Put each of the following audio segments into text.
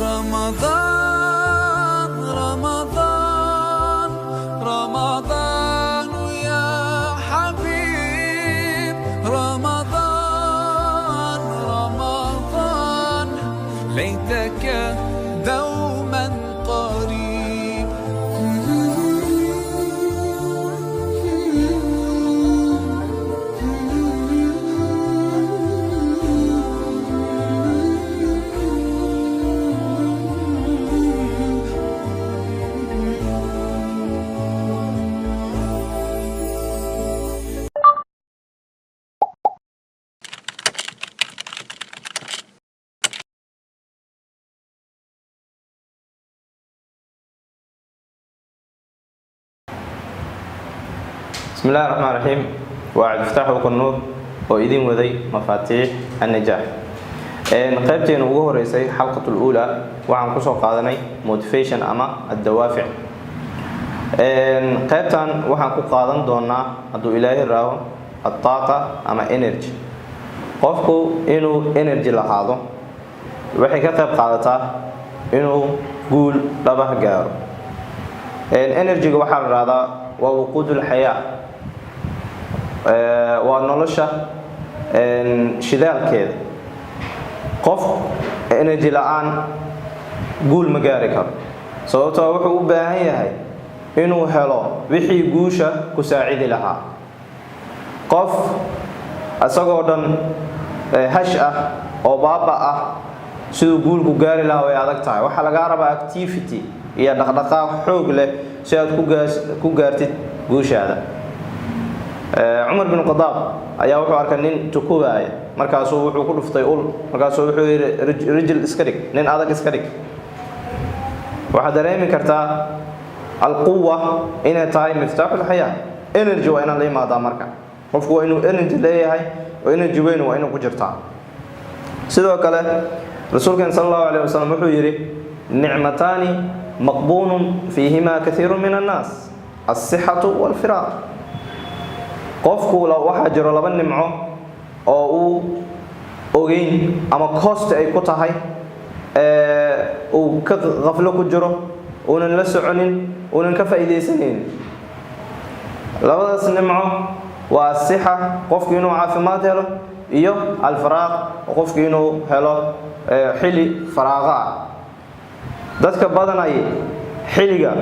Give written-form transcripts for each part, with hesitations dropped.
رمضان رمضان رمضان يا حبيب رمضان رمضان ليتك دوما قريب بسم الله الرحمن الرحيم وعد افتح القنوط وإذن وذي مفاتيح النجاح قيبتين ugu horeysay xalqatu الاولى waxaan ku soo qaadanay motivation ama الدوافع qaybtan waxaan ku qaadan doonaa haduu ilaahay raawo الطاقه ama energy qofku inuu energy lahaado waxay ka qayb qaadataa inuu guul dhaba gaaro energy waxa la raada waa wuquudul hayaa waa nolosha shidaalkeeda qof energy la'aan guul ma gaari karo sababtoo wuxuu u baahan yahay inuu helo wixii guusha ku saacidi lahaa qof asagoo dhan hash ah oo baaba ah sidoo guul ku gaari lahaa way adag tahay waxa laga rabaa activity iyo dhaqdhaqaaq xoog leh si aad ku gaartid guushaada Umar bin Khattab ayaa wuxuu arkay nin tukubaaya markaas uu wuxuu ku dhuftay ul markaas uu wuxuu yiri rijil iska dhig nin adag iska dhig waxa dareemi kartaa alquwa inay tahay miftaaxul hayaa energy waa inaan la imaado marka qofku waa inuu energy leeyahay oo energy weyn waa inuu ku jirtaa sidoo kale rasuulkeen sallallahu alayhi wasallam wuxuu yiri ni'matani maqbunun fiihima kathirun min an-nas as-sihhatu wal-firaq qofku waxa jiro laba nimco oo uu ogeyn ama cost ay ku tahay uu ka qaflo ku jiro oo la soconin oo ka faa'iideysanin labadaas nimco waa sixa qofku inuu caafimaad helo iyo al-faraaq qofku inuu helo xili faraaqa dadka badanay xiliga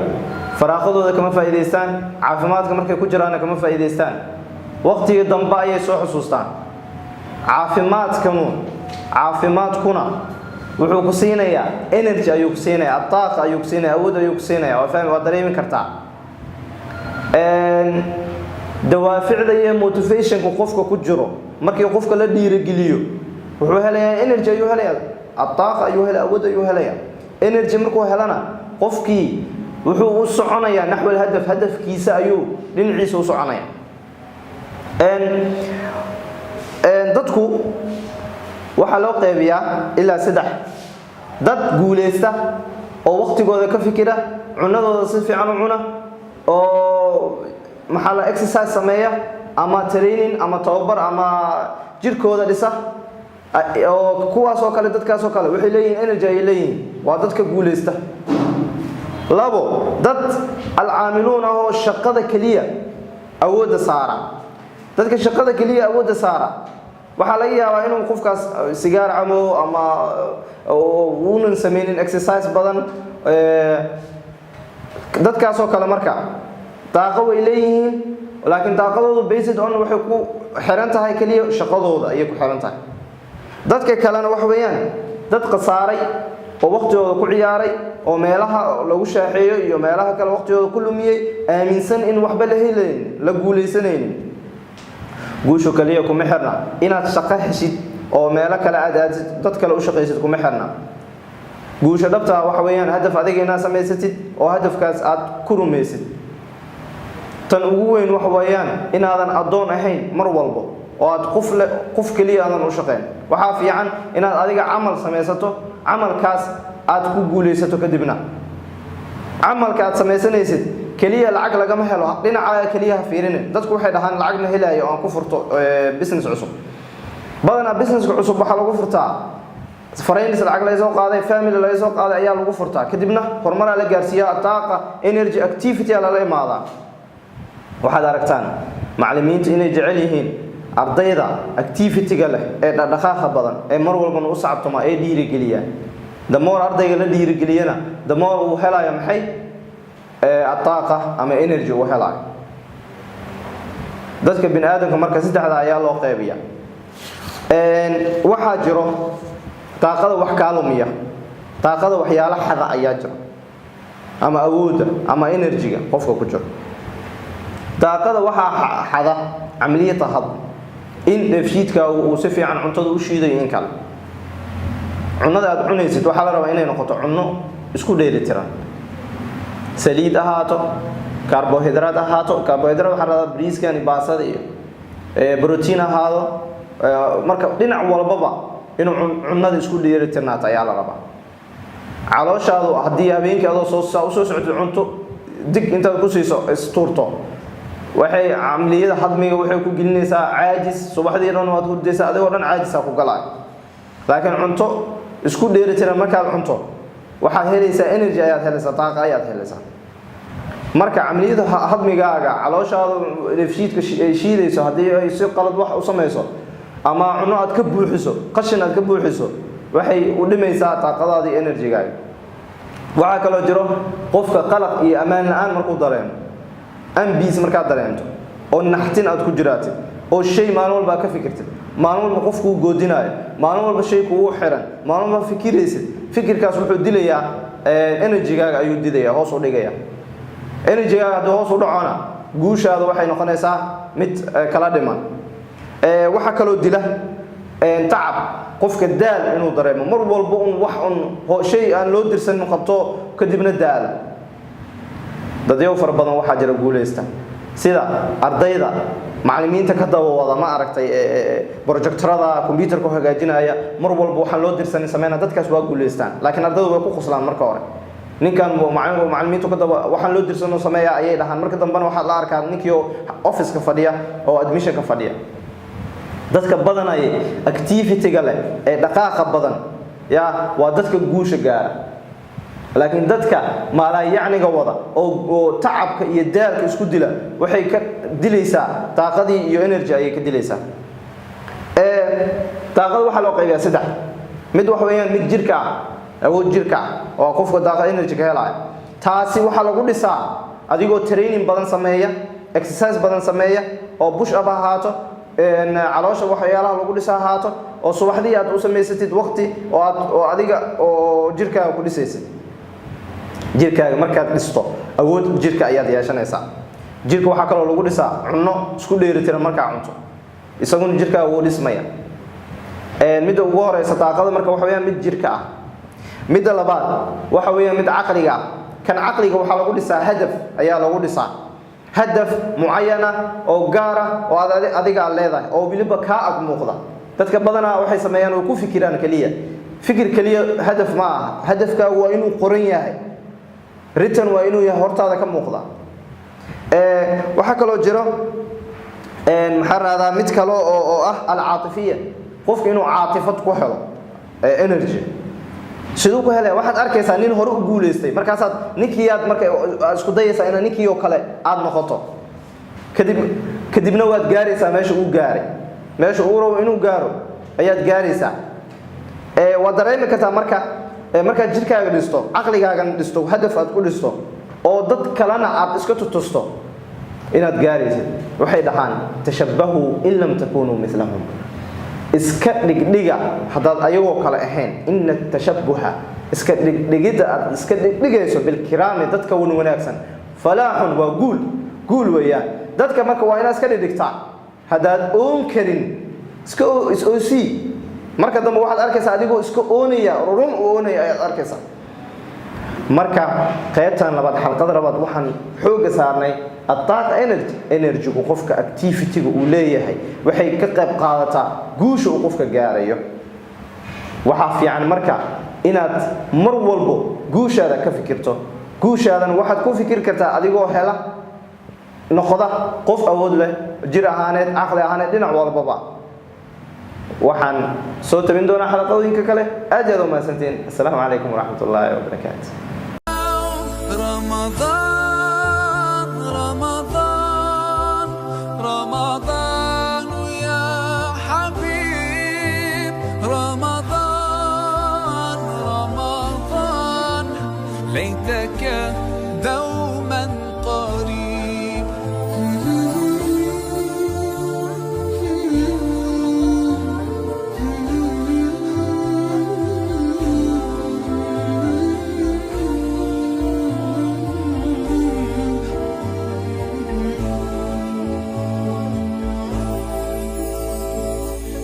faraaqadooda kama faa'iideystaan caafimaadka markay ku jiraan kama faa'iideystaan waqtiga dambe ayay soo xusuustaan caafimaadkuna wuxuu ku siinayaa energy ayuu ku siinayaa taaqa ayuu ku siinayaa awood ayuu ku siinayaa waa dareemi kartaa dawaaficda iyo motivation qofka ku jiro markii qofka la dhiirigeliyo wuxuu helayaa energy ayuu helayaa taaqa ayuu helayaa awood ayuu helayaa energy markuu helana qofkii wuxuu u soconayaa naxwal hadafkiisa ayuu dhinaciisa u soconayaa dadku waxa loo qeybiyaa ilaa 3 dad guuleysta oo waqtigooda ka fikira cunadooda si fiican u cuna oo maxalla exercise sameeya ama training ama tababar ama jirkooda dhisa oo kuwaas oo kale dadkaas oo kale waxay leeyihiin energy ay leeyihiin waa dadka guuleysta labo dad al-aamiluuna oo shaqada kaliya awood saara dadka shaqada kaliya awood saara waxa laga yaabaa inuu qofkaas sigaar camo ama uunan sameeynin exercise badan dadkaas oo kale marka taaqo way leeyihiin laakiin taaqadoodu based on waxay ku xiran tahay kaliya shaqadooda ayay ku xiran tahay dadka kalena wax weeyaan dad qasaaray oo waqtigooda ku ciyaaray oo meelaha lagu shaaxeeyo iyo meelaha kale waqtigooda ku lumiyay aaminsan in waxba la helayn la guuleysanaynin guusho kaliya kuma xirna inaad shaqo heshid oo meelo kale aad dad kale u shaqeysid kuma xirna guusho dhabta waxa weeyaan hadaf adiga inaad sameysatid oo hadafkaas aad ku rumeysid tan ugu weyn waxa weeyaan inaadan adoon ahayn mar walba oo aad qof kaliya aadan u shaqeyn waxa fiican inaad adiga amal sameysato amalkaas aad ku guuleysato kadibna amalka aad sameysanaysid kaliya lacag laga ma helo dhinaca kaliya fiirin dadku waxay dhahaan lacag ma helayo aan ku furto business cusub badana business cusub waxa lagu furtaa friends lacag la soo qaaday family la soo qaaday ayaa lagu furtaa kadibna horumar la gaarsiiyaa taaqa energy activity la imaadaa waxaad aragtaan macallimiintu inay jecel yihiin ardayda activity-ga leh ee dhaqdhaqaaqa badan ee mar walba u sacabtoma ee dhiirigeliya the more ardayga la dhiirigeliyana the more uu helayo maxay taaqa ama energy uu helayo dadka bini'aadamka marka saddexda ayaa loo qaybiyaa waxaa jiro taaqada wax ka lumiya taaqada waxyaalo xada ayaa jira ama awoodda ama energy-ga qofka ku jiro taaqada waxa xada amaliyada had in dheefshiidka uu si fiican cuntada u shiidayo in kale cunada aad cunaysid waxa la rabaa inay noqoto cunno isku dheelitiran saliid ahaato carbohydrate ahaato carbohydrate waxa la rabaa bariiskan baasada iyo protein ahaado marka dhinac walbaba inuu cunada isku dheelitirnaato ayaa la rabaa calooshaadu haddii habeenkii adoo soo socdo cunto dig intaad ku siiso isturto waxay amaliyada hadmiga waxay ku gelinaysaa caajis subaxdii dhan waad hurdaysaa adigoo dhan caajis ku galay laakiin cunto isku dheelitiran markaad cunto waxaad helaysaa energy ayaad helaysaa taaqa ayaad helaysaa marka amaliyada hadmigaaga calooshaadu dheefshiidka shiidayso haddii ay si qalad wax u samayso ama cunno aad ka buuxiso qashin aad ka buuxiso waxay u dhimaysaa taaqadaadii energy-gaaga waxa kale jiro qofka qalaq iyo amaan la'aan markuu dareemo ambiis markaad dareento oo naxtin aad ku jiraatid oo shay maalin walba ka fikirtid maalin walba qofku goodinaayo maalin walba shay kugu xiran maalin walba fikiraysid fikirkaas wuxuu dilayaa energy-gaaga ayuu dilayaa hoos u dhigayaa energy-gaaga haddii hoos u dhacona guushaada waxay noqonaysaa mid kala dhiman waxa kaloo dila tacab qofka daal inuu dareemo mar walba wax shay aan loo dirsan qabto kadibna daal dadyo far badan waxa jira guuleysta sida ardayda macallimiinta ka dawada ma aragtay projectorada computerka hagaajinaya mar walba waxa loo dirsan sameeyna dadkaas waa guuleystaan laakiin ardaydu way ku qoslaan marka hore ninkan macallimiintu ka dawada waxa loo dirsan sameeyaa ayay dhahan marka dambana waxa la arkaa ninkii office-ka fadhiya oo admission-ka fadhiya dadka badan ay activity-ga leh ee dhaqaaqa badan waa dadka guusha gaara laakiin dadka maalaa yacniga wada oo tacabka iyo daalka isku dila waxay ka dilaysaa taaqadii iyo energy ayay ka dilaysaa taaqada waxa loo qaybiyaa saddex mid wax weeyaan mid jirka ah awood jirka ah oo qofka taaqa energy ka helaya taasi waxa lagu dhisaa adigoo training badan sameeya exercise badan sameeya oo push up ahaato caloosha waxyaalaha lagu dhisaa ahaato oo subaxdii aad u samaysatid waqti oo adiga oo jirkaaga ku dhisaysid jirkaaga markaad dhisto awood jirka ayaad yeeshanaysaa jirka waxa kale oo lagu dhisaa cunno isku dheelitiran markaa cunto isaguna jirkaaga wuu dhismaya midda ugu horeysa taaqada marka waxa weeyaan mid jirka ah midda labaad waxa weeyaan mid caqliga ah kan caqliga waxa lagu dhisaa hadaf ayaa lagu dhisaa hadaf muayana oo gaara oo adiga leedahay oo wiliba ka ag muuqda dadka badanaa waxay sameeyaan oo ku fikiraan kaliya fikir kaliya hadaf ma aha hadafka waa inuu qoran yahay written waa inuu yahay hortaada ka muuqda waxa kale oo jiro maxaa raada mid kale oo ah al-aatifiyya qofka inuu caatifad ku helo energy sidoo ku helay waxaad arkaysaa nin hore u guuleystay markaasaad ninkii aad markay isku dayaysaa in ninkii oo kale aad noqoto kadibna waad gaaraysaa meesha uu gaaray meesha uu rabo inuu gaaro ayaad gaaraysaa waad dareemi kartaa markaad jirkaaga dhisto caqligaaga dhisto hadaf aad ku dhisto oo dad kalena aad iska tutusto inaad gaaraysid waxay dhahaan tashabbahu in lam takunu mithlahum iska dhigdhiga hadaad ayagoo kale ahayn inna tashabbuha iska dhigdhigida aad iska dhigdhigayso bil kiraami dadka wanaagsan falahun waa guul weeyaan dadka marka waa inaad iska dhigdhigtaa hadaad oon karin iska oosi marka dambe waxaad arkaysaa adigoo iska oonaya run oonaya ayaad arkaysaa marka qaybtan labaad xalqada labaad waxaan xooga saarnay الطاقة energy qofka activity uu leeyahay waxay ka qayb qaadataa guusha uu qofka gaarayo waxa fiican marka inaad mar walbo guushaada ka fikirto guushaadan waxaad ku fikir kartaa adigoo hela noqda qof awood leh jir ahaaneed aqli ahaaneed dhinac walbaba waxaan soo tabin doonaa xalaqooyinka kale aad iyo aad u mahadsantiin. Assalaamu calaykum waraxmatullaahi wabarakaatu. رمضان